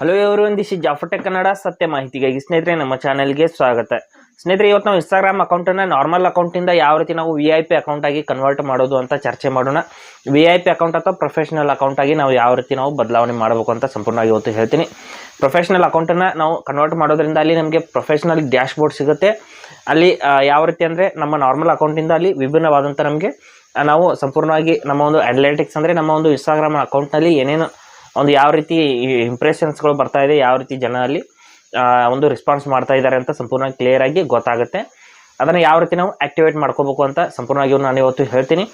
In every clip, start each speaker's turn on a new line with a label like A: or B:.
A: Hello everyone, this is Jafar tech Kannada. ಸತ್ಯ ಮಾಹಿತಿಗಾಗಿ ಸ್ನೇಹಿತರೆ ನಮ್ಮ ಚಾನೆಲ್ಗೆ ಸ್ವಾಗತ. ಸ್ನೇಹಿತರೆ, ಇವತ್ತು ನಾವು ಇನ್ಸ್ಟಾಗ್ರಾಮ್ ಅಕೌಂಟನ್ನು ನಾರ್ಮಲ್ ಅಕೌಂಟಿಂದ ಯಾವ ರೀತಿ ನಾವು VIP ಅಕೌಂಟ್ ಆಗಿ ಕನ್ವರ್ಟ್ ಮಾಡೋದು ಅಂತ ಚರ್ಚೆ ಮಾಡೋಣ. VIP ಅಕೌಂಟ್ ಅಥವಾ ಪ್ರೊಫೆಷನಲ್ ಅಕೌಂಟ್ ಆಗಿ ನಾವು ಯಾವ ರೀತಿ ನಾವು ಬದಲಾವಣೆ ಮಾಡಬೇಕು ಅಂತ ಸಂಪೂರ್ಣವಾಗಿ ಇವತ್ತು ಹೇಳ್ತೀನಿ. ಪ್ರೊಫೆಷನಲ್ ಅಕೌಂಟನ್ನು ನಾವು ಕನ್ವರ್ಟ್ ಮಾಡೋದ್ರಿಂದ ಅಲ್ಲಿ ನಮಗೆ ಪ್ರೊಫೆಷನಲ್ ಡ್ಯಾಶ್ ಬೋರ್ಡ್ ಸಿಗುತ್ತೆ. ಅಲ್ಲಿ ಯಾವ ರೀತಿ ಅಂದರೆ ನಮ್ಮ ನಾರ್ಮಲ್ ಅಕೌಂಟಿಂದ ಅಲ್ಲಿ ವಿಭಿನ್ನವಾದಂಥ ನಮಗೆ ನಾವು ಸಂಪೂರ್ಣವಾಗಿ ನಮ್ಮ ಒಂದು ಅನಲಿಟಿಕ್ಸ್ ಅಂದರೆ ನಮ್ಮ ಒಂದು ಇನ್ಸ್ಟಾಗ್ರಾಮ್ ಅಕೌಂಟ್ನಲ್ಲಿ ಏನೇನು ಒಂದು ಯಾವ ರೀತಿ ಇಂಪ್ರೆಷನ್ಸ್ಗಳು ಬರ್ತಾ ಇದೆ, ಯಾವ ರೀತಿ ಜನ ಅಲ್ಲಿ ಒಂದು ರೆಸ್ಪಾನ್ಸ್ ಮಾಡ್ತಾ ಇದ್ದಾರೆ ಅಂತ ಸಂಪೂರ್ಣವಾಗಿ ಕ್ಲಿಯರ್ ಆಗಿ ಗೊತ್ತಾಗುತ್ತೆ. ಅದನ್ನು ಯಾವ ರೀತಿ ನಾವು ಆಕ್ಟಿವೇಟ್ ಮಾಡ್ಕೋಬೇಕು ಅಂತ ಸಂಪೂರ್ಣವಾಗಿ ನಾನು ಇವತ್ತು ಹೇಳ್ತೀನಿ.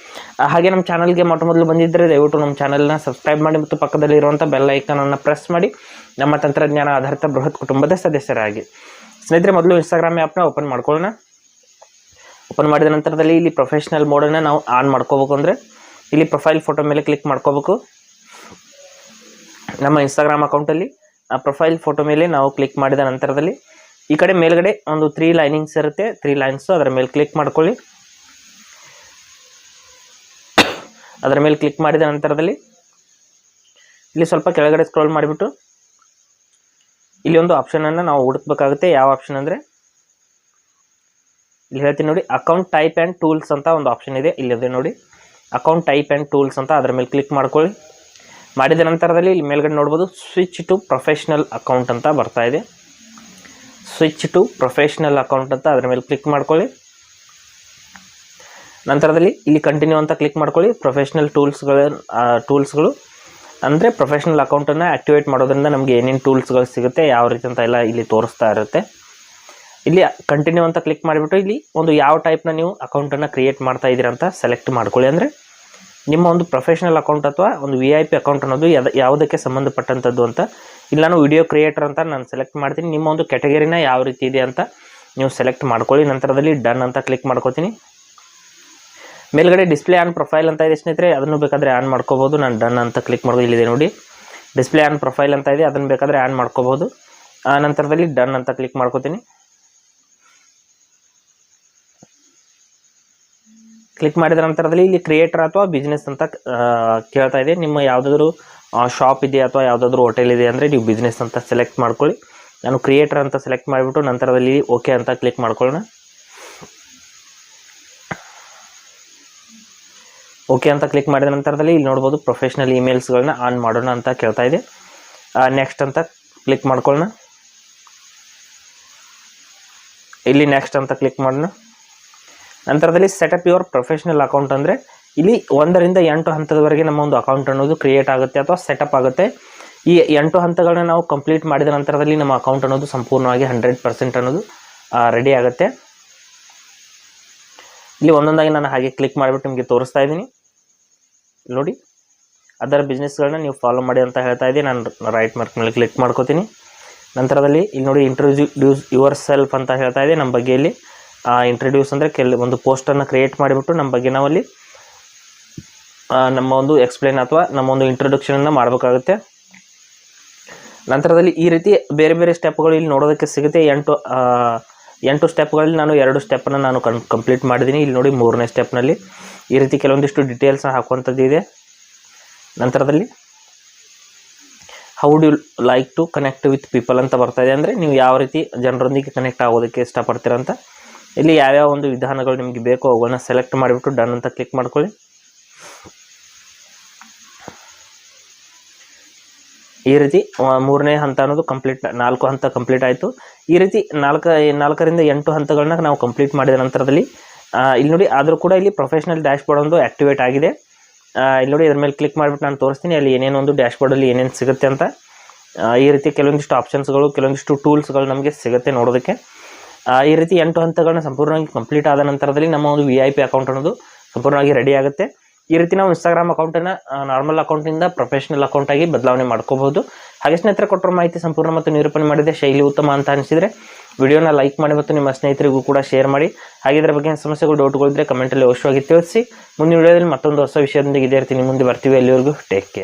A: ಹಾಗೆ ನಮ್ಮ ಚಾನಲ್ಗೆ ಮೊದಲು ಬಂದಿದ್ದರೆ ದಯವಿಟ್ಟು ನಮ್ಮ ಚಾನಲ್ನ ಸಬ್ಸ್ಕ್ರೈಬ್ ಮಾಡಿ ಮತ್ತು ಪಕ್ಕದಲ್ಲಿ ಇರುವಂಥ ಬೆಲ್ ಐಕನನ್ನು ಪ್ರೆಸ್ ಮಾಡಿ ನಮ್ಮ ತಂತ್ರಜ್ಞಾನ ಆಧಾರಿತ ಬೃಹತ್ ಕುಟುಂಬದ ಸದಸ್ಯರಾಗಿ. ಸ್ನೇಹಿತರೆ, ಮೊದಲು ಇನ್ಸ್ಟಾಗ್ರಾಮ್ ಆ್ಯಪ್ನ ಓಪನ್ ಮಾಡ್ಕೊಳ್ಳೋಣ. ಓಪನ್ ಮಾಡಿದ ನಂತರದಲ್ಲಿ ಇಲ್ಲಿ ಪ್ರೊಫೆಷನಲ್ ಮೋಡನ್ನು ನಾವು ಆನ್ ಮಾಡ್ಕೋಬೇಕು. ಅಂದರೆ ಇಲ್ಲಿ ಪ್ರೊಫೈಲ್ ಫೋಟೋ ಮೇಲೆ ಕ್ಲಿಕ್ ಮಾಡ್ಕೋಬೇಕು. ನಮ್ಮ ಇನ್ಸ್ಟಾಗ್ರಾಮ್ ಅಕೌಂಟಲ್ಲಿ ಆ ಪ್ರೊಫೈಲ್ ಫೋಟೋ ಮೇಲೆ ನಾವು ಕ್ಲಿಕ್ ಮಾಡಿದ ನಂತರದಲ್ಲಿ ಈ ಕಡೆ ಮೇಲ್ಗಡೆ ಒಂದು 3 ಲೈನಿಂಗ್ಸ್ ಇರುತ್ತೆ, 3 ಲೈನ್ಸು. ಅದರ ಮೇಲೆ ಕ್ಲಿಕ್ ಮಾಡ್ಕೊಳ್ಳಿ. ಅದರ ಮೇಲೆ ಕ್ಲಿಕ್ ಮಾಡಿದ ನಂತರದಲ್ಲಿ ಇಲ್ಲಿ ಸ್ವಲ್ಪ ಕೆಳಗಡೆ ಸ್ಕ್ರೋಲ್ ಮಾಡಿಬಿಟ್ಟು ಇಲ್ಲಿ ಒಂದು ಆಪ್ಷನನ್ನು ನಾವು ಹುಡುಕಬೇಕಾಗುತ್ತೆ. ಯಾವ ಆಪ್ಷನ್ ಅಂದರೆ ಇಲ್ಲಿ ಹೇಳ್ತೀನಿ ನೋಡಿ, ಅಕೌಂಟ್ ಟೈಪ್ ಆ್ಯಂಡ್ ಟೂಲ್ಸ್ ಅಂತ ಒಂದು ಆಪ್ಷನ್ ಇದೆ. ಇಲ್ಲಿದೆ ನೋಡಿ, ಅಕೌಂಟ್ ಟೈಪ್ ಆ್ಯಂಡ್ ಟೂಲ್ಸ್ ಅಂತ. ಅದರ ಮೇಲೆ ಕ್ಲಿಕ್ ಮಾಡ್ಕೊಳ್ಳಿ. ಮಾಡಿದ ನಂತರದಲ್ಲಿ ಇಲ್ಲಿ ಮೇಲ್ಗಡೆ ನೋಡ್ಬೋದು ಸ್ವಿಚ್ ಟು ಪ್ರೊಫೆಷ್ನಲ್ ಅಕೌಂಟ್ ಅಂತ ಬರ್ತಾ ಇದೆ. ಸ್ವಿಚ್ ಟು ಪ್ರೊಫೆಷ್ನಲ್ ಅಕೌಂಟ್ ಅಂತ ಅದರ ಮೇಲೆ ಕ್ಲಿಕ್ ಮಾಡ್ಕೊಳ್ಳಿ. ನಂತರದಲ್ಲಿ ಇಲ್ಲಿ ಕಂಟಿನ್ಯೂ ಅಂತ ಕ್ಲಿಕ್ ಮಾಡ್ಕೊಳ್ಳಿ. ಪ್ರೊಫೆಷ್ನಲ್ ಟೂಲ್ಸ್ಗಳು ಅಂದರೆ ಪ್ರೊಫೆಷ್ನಲ್ ಅಕೌಂಟನ್ನು ಆ್ಯಕ್ಟಿವೇಟ್ ಮಾಡೋದ್ರಿಂದ ನಮಗೆ ಏನೇನು ಟೂಲ್ಸ್ಗಳು ಸಿಗುತ್ತೆ, ಯಾವ ರೀತಿ ಅಂತ ಎಲ್ಲ ಇಲ್ಲಿ ತೋರಿಸ್ತಾ ಇರುತ್ತೆ. ಇಲ್ಲಿ ಕಂಟಿನ್ಯೂ ಅಂತ ಕ್ಲಿಕ್ ಮಾಡಿಬಿಟ್ಟು ಇಲ್ಲಿ ಒಂದು ಯಾವ ಟೈಪ್ನ ನೀವು ಅಕೌಂಟನ್ನು ಕ್ರಿಯೇಟ್ ಮಾಡ್ತಾ ಇದ್ದೀರಾ ಅಂತ ಸೆಲೆಕ್ಟ್ ಮಾಡ್ಕೊಳ್ಳಿ. ಅಂದರೆ ನಿಮ್ಮ ಒಂದು ಪ್ರೊಫೆಷನಲ್ ಅಕೌಂಟ್ ಅಥವಾ ಒಂದು VIP ಅಕೌಂಟ್ ಅನ್ನೋದು ಯಾವುದಕ್ಕೆ ಸಂಬಂಧಪಟ್ಟಂಥದ್ದು ಅಂತ. ಇಲ್ಲಿ ನಾನು ವಿಡಿಯೋ ಕ್ರಿಯೇಟರ್ ಅಂತ ನಾನು ಸೆಲೆಕ್ಟ್ ಮಾಡ್ತೀನಿ. ನಿಮ್ಮ ಒಂದು ಕ್ಯಾಟಗರಿನ ಯಾವ ರೀತಿ ಇದೆ ಅಂತ ನೀವು ಸೆಲೆಕ್ಟ್ ಮಾಡ್ಕೊಳ್ಳಿ. ನಂತರದಲ್ಲಿ ಡನ್ ಅಂತ ಕ್ಲಿಕ್ ಮಾಡ್ಕೋತೀನಿ. ಮೇಲ್ಗಡೆ ಡಿಸ್ಪ್ಲೇ ಆನ್ ಪ್ರೊಫೈಲ್ ಅಂತ ಇದೆ ಸ್ನೇಹಿತರೆ, ಅದನ್ನು ಬೇಕಾದರೆ ಆನ್ ಮಾಡ್ಕೋಬೋದು. ನಾನು ಡನ್ ಅಂತ ಕ್ಲಿಕ್ ಮಾಡ್ಬೋದು. ಇಲ್ಲಿದೆ ನೋಡಿ, ಡಿಸ್ಪ್ಲೇ ಆನ್ ಪ್ರೊಫೈಲ್ ಅಂತ ಇದೆ, ಅದನ್ನು ಬೇಕಾದರೆ ಆನ್ ಮಾಡ್ಕೋಬೋದು. ನಂತರದಲ್ಲಿ ಡನ್ ಅಂತ ಕ್ಲಿಕ್ ಮಾಡ್ಕೋತೀನಿ. ಕ್ಲಿಕ್ ಮಾಡಿದ ನಂತರದಲ್ಲಿ ಇಲ್ಲಿ ಕ್ರಿಯೇಟರ್ ಅಥವಾ ಬಿಸ್ನೆಸ್ ಅಂತ ಕೇಳ್ತಾ ಇದೆ. ನಿಮ್ಮ ಯಾವುದಾದ್ರೂ ಶಾಪ್ ಇದೆ ಅಥವಾ ಯಾವುದಾದ್ರೂ ಹೋಟೆಲ್ ಇದೆ ಅಂದರೆ ನೀವು ಬಿಸ್ನೆಸ್ ಅಂತ ಸೆಲೆಕ್ಟ್ ಮಾಡ್ಕೊಳ್ಳಿ. ನಾನು ಕ್ರಿಯೇಟರ್ ಅಂತ ಸೆಲೆಕ್ಟ್ ಮಾಡಿಬಿಟ್ಟು ನಂತರದಲ್ಲಿ ಓಕೆ ಅಂತ ಕ್ಲಿಕ್ ಮಾಡ್ಕೊಳ್ಳೋಣ. ಓಕೆ ಅಂತ ಕ್ಲಿಕ್ ಮಾಡಿದ ನಂತರದಲ್ಲಿ ಇಲ್ಲಿ ನೋಡ್ಬೋದು ಪ್ರೊಫೆಷ್ನಲ್ ಇಮೇಲ್ಸ್ಗಳನ್ನ ಆನ್ ಮಾಡೋಣ ಅಂತ ಕೇಳ್ತಾ ಇದೆ. ನೆಕ್ಸ್ಟ್ ಅಂತ ಕ್ಲಿಕ್ ಮಾಡ್ಕೊಳ್ಳೋಣ. ಇಲ್ಲಿ ನೆಕ್ಸ್ಟ್ ಅಂತ ಕ್ಲಿಕ್ ಮಾಡೋಣ. ನಂತರದಲ್ಲಿ ಸೆಟಪ್ ಯುವರ್ ಪ್ರೊಫೆಷನಲ್ ಅಕೌಂಟ್ ಅಂದರೆ ಇಲ್ಲಿ 1 ರಿಂದ 8 ಹಂತದವರೆಗೆ ನಮ್ಮ ಒಂದು ಅಕೌಂಟ್ ಅನ್ನೋದು ಕ್ರಿಯೇಟ್ ಆಗುತ್ತೆ ಅಥವಾ ಸೆಟಪ್ ಆಗುತ್ತೆ. ಈ 8 ಹಂತಗಳನ್ನ ನಾವು ಕಂಪ್ಲೀಟ್ ಮಾಡಿದ ನಂತರದಲ್ಲಿ ನಮ್ಮ ಅಕೌಂಟ್ ಅನ್ನೋದು ಸಂಪೂರ್ಣವಾಗಿ 100% ಅನ್ನೋದು ರೆಡಿ ಆಗುತ್ತೆ. ಇಲ್ಲಿ ಒಂದೊಂದಾಗಿ ನಾನು ಹಾಗೆ ಕ್ಲಿಕ್ ಮಾಡಿಬಿಟ್ಟು ನಿಮಗೆ ತೋರಿಸ್ತಾ ಇದ್ದೀನಿ ನೋಡಿ. ಅದರ ಬಿಸ್ನೆಸ್ಗಳನ್ನ ನೀವು ಫಾಲೋ ಮಾಡಿ ಅಂತ ಹೇಳ್ತಾ ಇದ್ದೀನಿ. ನಾನು ರೈಟ್ ಮಾರ್ಕ್ ಮೇಲೆ ಕ್ಲಿಕ್ ಮಾಡ್ಕೋತೀನಿ. ನಂತರದಲ್ಲಿ ಇಲ್ಲಿ ನೋಡಿ ಇಂಟ್ರೊಡ್ಯೂಸ್ ಯುವರ್ ಸೆಲ್ಫ್ ಅಂತ ಹೇಳ್ತಾ ಇದೆ. ನಮ್ಮ ಬಗ್ಗೆ ಇಲ್ಲಿ ಇಂಟ್ರೊಡ್ಯೂಸ್ ಅಂದರೆ ಒಂದು ಪೋಸ್ಟನ್ನು ಕ್ರಿಯೇಟ್ ಮಾಡಿಬಿಟ್ಟು ನಮ್ಮ ಬಗ್ಗೆ ನಾವಲ್ಲಿ ನಮ್ಮ ಒಂದು ಎಕ್ಸ್ಪ್ಲೇನ್ ಅಥವಾ ನಮ್ಮ ಒಂದು ಇಂಟ್ರೊಡಕ್ಷನನ್ನು ಮಾಡಬೇಕಾಗುತ್ತೆ. ನಂತರದಲ್ಲಿ ಈ ರೀತಿ ಬೇರೆ ಬೇರೆ ಸ್ಟೆಪ್ಗಳು ಇಲ್ಲಿ ನೋಡೋದಕ್ಕೆ ಸಿಗುತ್ತೆ. 8 ಸ್ಟೆಪ್ಗಳಲ್ಲಿ ನಾನು 2 ಸ್ಟೆಪ್ಪನ್ನು ನಾನು ಕಂಪ್ಲೀಟ್ ಮಾಡಿದ್ದೀನಿ. ಇಲ್ಲಿ ನೋಡಿ 3ನೇ ಸ್ಟೆಪ್ನಲ್ಲಿ ಈ ರೀತಿ ಕೆಲವೊಂದಿಷ್ಟು ಡೀಟೇಲ್ಸ್ನ ಹಾಕುವಂಥದ್ದು ಇದೆ. ನಂತರದಲ್ಲಿ how do you like to connect with people ಅಂತ ಬರ್ತಾ ಇದೆ. ಅಂದರೆ ನೀವು ಯಾವ ರೀತಿ ಜನರೊಂದಿಗೆ ಕನೆಕ್ಟ್ ಆಗೋದಕ್ಕೆ ಇಷ್ಟಪಡ್ತೀರಂತ. ಇಲ್ಲಿ ಯಾವ್ಯಾವ ಒಂದು ವಿಧಾನಗಳು ನಿಮಗೆ ಬೇಕೋ ಅವುಗಳನ್ನ ಸೆಲೆಕ್ಟ್ ಮಾಡಿಬಿಟ್ಟು ಡನ್ ಅಂತ ಕ್ಲಿಕ್ ಮಾಡ್ಕೊಳ್ಳಿ. ಈ ರೀತಿ 3ನೇ ಹಂತ ಅನ್ನೋದು ಕಂಪ್ಲೀಟ್, 4 ಹಂತ ಕಂಪ್ಲೀಟ್ ಆಯಿತು. ಈ ರೀತಿ 4 ರಿಂದ 8 ಹಂತಗಳನ್ನ ನಾವು ಕಂಪ್ಲೀಟ್ ಮಾಡಿದ ನಂತರದಲ್ಲಿ ಇಲ್ಲಿ ನೋಡಿ ಆದರೂ ಕೂಡ ಇಲ್ಲಿ ಪ್ರೊಫೆಷನಲ್ ಡ್ಯಾಶ್ಬೋರ್ಡ್ ಒಂದು ಆ್ಯಕ್ಟಿವೇಟ್ ಆಗಿದೆ. ಇಲ್ಲಿ ನೋಡಿ ಇದ್ರ ಮೇಲೆ ಕ್ಲಿಕ್ ಮಾಡಿಬಿಟ್ಟು ನಾನು ತೋರಿಸ್ತೀನಿ ಅಲ್ಲಿ ಏನೇನು ಒಂದು ಡ್ಯಾಶ್ಬೋರ್ಡಲ್ಲಿ ಏನೇನು ಸಿಗುತ್ತೆ ಅಂತ. ಈ ರೀತಿ ಕೆಲವೊಂದಿಷ್ಟು ಆಪ್ಷನ್ಸ್ಗಳು, ಕೆಲವೊಂದಿಷ್ಟು ಟೂಲ್ಸ್ಗಳು ನಮಗೆ ಸಿಗುತ್ತೆ ನೋಡೋದಕ್ಕೆ. ಈ ರೀತಿ 8 ಹಂತಗಳನ್ನ ಸಂಪೂರ್ಣವಾಗಿ ಕಂಪ್ಲೀಟ್ ಆದ ನಂತರದಲ್ಲಿ ನಮ್ಮ ಒಂದು VIP ಅಕೌಂಟ್ ಅನ್ನೋದು ಸಂಪೂರ್ಣವಾಗಿ ರೆಡಿ ಆಗುತ್ತೆ. ಈ ರೀತಿ ನಾವು ಇನ್ಸ್ಟಾಗ್ರಾಮ್ ಅಕೌಂಟನ್ನು ನಾರ್ಮಲ್ ಅಕೌಂಟಿಂದ ಪ್ರೊಫೆಷನಲ್ ಅಕೌಂಟಾಗಿ ಬದಲಾವಣೆ ಮಾಡ್ಕೋಬಹುದು. ಹಾಗೆ ಸ್ನೇಹಿತರೆ, ಕೊಟ್ಟರು ಮಾಹಿತಿ ಸಂಪೂರ್ಣ ಮತ್ತು ನಿರೂಪಣೆ ಮಾಡಿದೆ, ಶೈಲಿ ಉತ್ತಮ ಅಂತ ಅನಿಸಿದರೆ ವಿಡಿಯೋನ ಲೈಕ್ ಮಾಡಿ ಮತ್ತು ನಿಮ್ಮ ಸ್ನೇಹಿತರಿಗೂ ಕೂಡ ಶೇರ್ ಮಾಡಿ. ಹಾಗೆ ಇದರ ಬಗ್ಗೆ ಸಮಸ್ಯೆಗಳು, ಡೌಟ್ಗಳಿದ್ದರೆ ಕಮೆಂಟಲ್ಲಿ ಅವಶ್ಯವಾಗಿ ತಿಳಿಸಿ. ಮುಂದಿನ ವಿಡಿಯೋದಲ್ಲಿ ಮತ್ತೊಂದು ಹೊಸ ವಿಷಯದೊಂದಿಗೆ ಇದೇ ರೀತಿ ನಿಮ್ಮ ಮುಂದೆ ಬರ್ತೀವಿ. ಅಲ್ಲಿವರೆಗೂ ಟೇಕ್ ಕೇರ್.